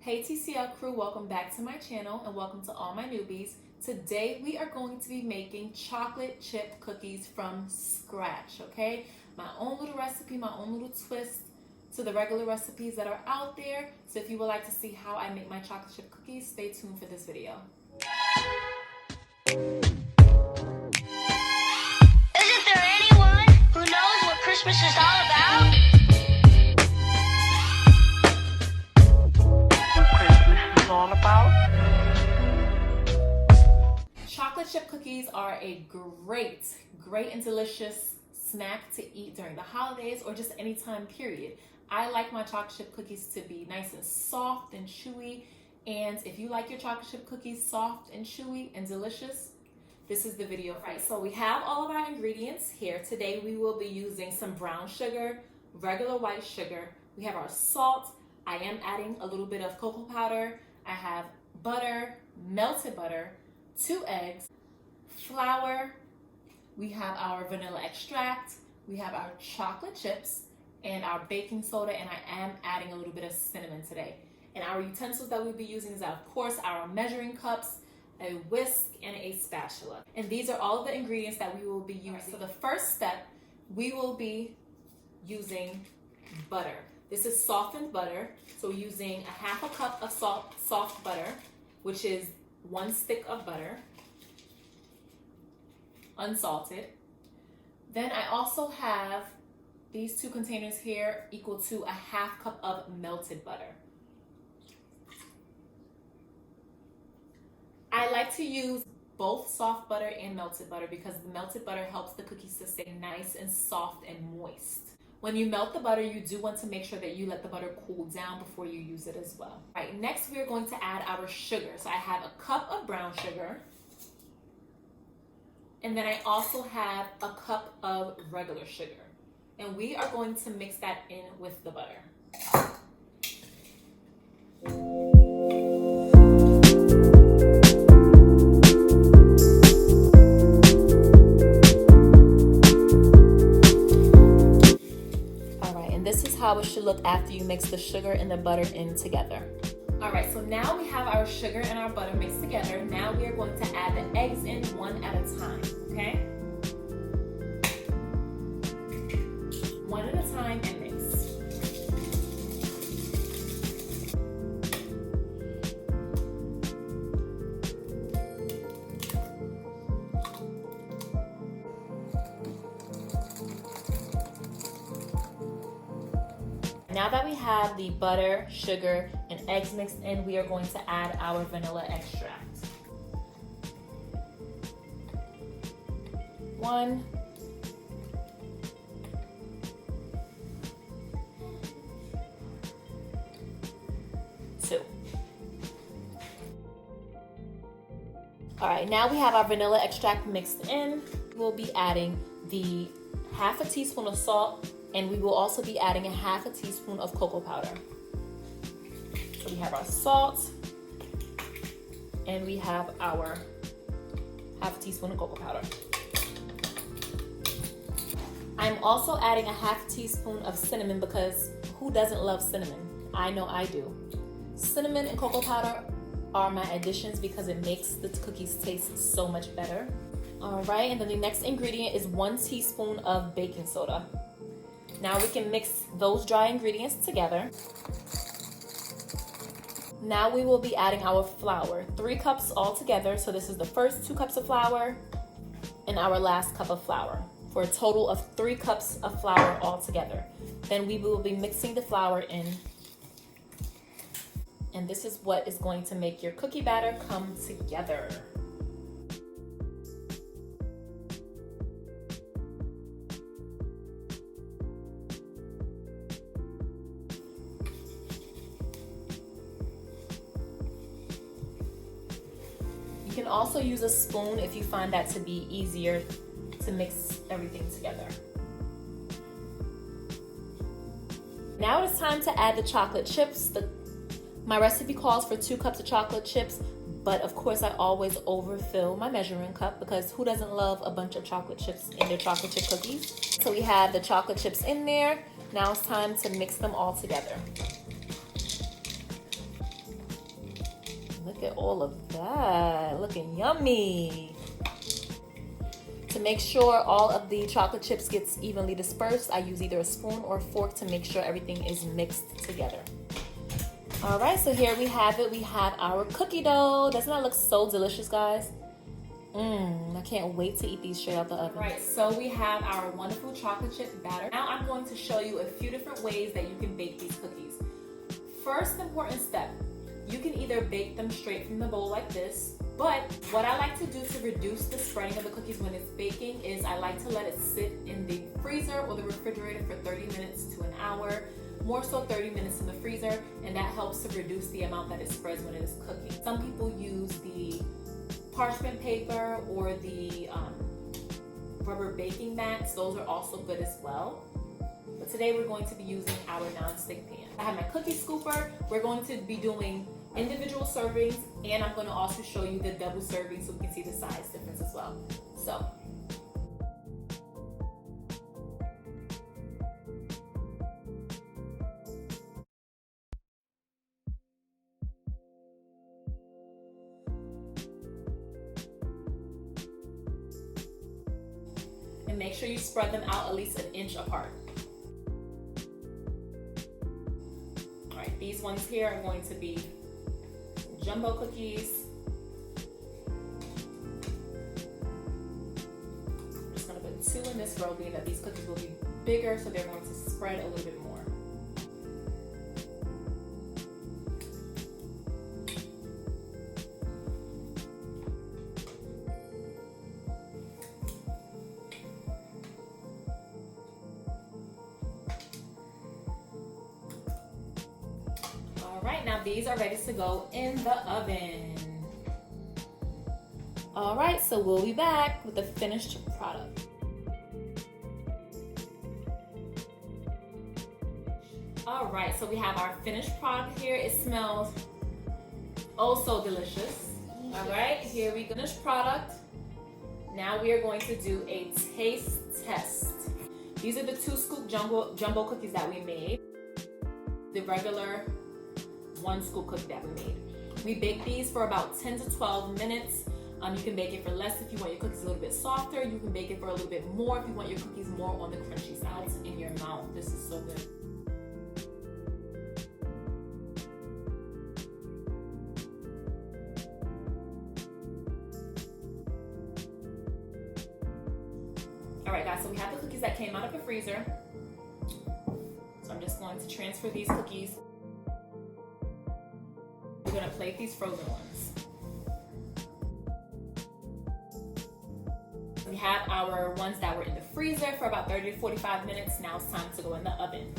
Hey TCL crew, welcome back to my channel and welcome to all my newbies. Today we are going to be making chocolate chip cookies from scratch, okay? My own little recipe, my own little twist to the regular recipes that are out there. So if you would like to see how I make my chocolate chip cookies, stay tuned for this video. Isn't there anyone who knows what Christmas is all about? All about. Chocolate chip cookies are a great and delicious snack to eat during the holidays or just any time period. I like my chocolate chip cookies to be nice and soft and chewy, and if you like your chocolate chip cookies soft and chewy and delicious, this is the video for you. So we have all of our ingredients here. Today we will be using some brown sugar, regular white sugar. We have our salt. I am adding a little bit of cocoa powder. I have butter, melted butter, 2 eggs, flour, we have our vanilla extract, we have our chocolate chips, and our baking soda, and I am adding a little bit of cinnamon today. And our utensils that we'll be using is, of course, our measuring cups, a whisk, and a spatula. And these are all of the ingredients that we will be using. So the first step, we will be using butter. This is softened butter, so using a half a cup of soft butter, which is 1 stick of butter, unsalted. Then I also have these 2 containers here equal to a half cup of melted butter. I like to use both soft butter and melted butter because the melted butter helps the cookies to stay nice and soft and moist. When you melt the butter, you do want to make sure that you let the butter cool down before you use it as well. All right, next we are going to add our sugar. So I have a cup of brown sugar, and then I also have a cup of regular sugar. And we are going to mix that in with the butter. This is how it should look after you mix the sugar and the butter in together. All right, so now we have our sugar and our butter mixed together. Now we are going to add the eggs in one at a time, okay? One at a time and mix. Now that we have the butter, sugar, and eggs mixed in, we are going to add our vanilla extract. 1, 2. All right, now we have our vanilla extract mixed in. We'll be adding the half a teaspoon of salt, and we will also be adding a half a teaspoon of cocoa powder. So we have our salt, and we have our half a teaspoon of cocoa powder. I'm also adding a half teaspoon of cinnamon because who doesn't love cinnamon? I know I do. Cinnamon and cocoa powder are my additions because it makes the cookies taste so much better. All right, and then the next ingredient is 1 teaspoon of baking soda. Now we can mix those dry ingredients together. Now we will be adding our flour, 3 cups all together. So this is the first 2 cups of flour and our last cup of flour for a total of 3 cups of flour all together. Then we will be mixing the flour in. And this is what is going to make your cookie batter come together. You can also use a spoon if you find that to be easier to mix everything together. Now it's time to add the chocolate chips. My recipe calls for 2 cups of chocolate chips, but of course I always overfill my measuring cup because who doesn't love a bunch of chocolate chips in their chocolate chip cookies? So we have the chocolate chips in there. Now it's time to mix them all together. Look at all of that, looking yummy. To make sure all of the chocolate chips gets evenly dispersed, I use either a spoon or a fork to make sure everything is mixed together. All right, so here we have it. We have our cookie dough. Doesn't that look so delicious, guys? I can't wait to eat these straight out the oven. All right, so we have our wonderful chocolate chip batter. Now I'm going to show you a few different ways that you can bake these cookies. First important step, you can either bake them straight from the bowl like this, but what I like to do to reduce the spreading of the cookies when it's baking is I like to let it sit in the freezer or the refrigerator for 30 minutes to an hour. More so 30 minutes in the freezer, and that helps to reduce the amount that it spreads when it is cooking. Some people use the parchment paper or the rubber baking mats. Those are also good as well. But today we're going to be using our non-stick pan. I have my cookie scooper. We're going to be doing individual servings, and I'm going to also show you the double serving so we can see the size difference as well. So and make sure you spread them out at least an inch apart. All right, these ones here are going to be jumbo cookies. I'm just gonna put 2 in this row, being that these cookies will be bigger, so they're going to spread a little bit more. All right, now these are ready to go in the oven. All right, so we'll be back with the finished product. All right, so we have our finished product here. It smells oh so delicious. All right, here we go. Finished product. Now we are going to do a taste test. These are the 2 scoop jumbo cookies that we made. The regular 1 scoop cookie that we made. We bake these for about 10 to 12 minutes. You can bake it for less if you want your cookies a little bit softer. You can bake it for a little bit more if you want your cookies more on the crunchy side. It's in your mouth. This is so good. All right, guys, so we have the cookies that came out of the freezer. So I'm just going to transfer these cookies. We're gonna plate these frozen ones. We have our ones that were in the freezer for about 30 to 45 minutes. Now it's time to go in the oven.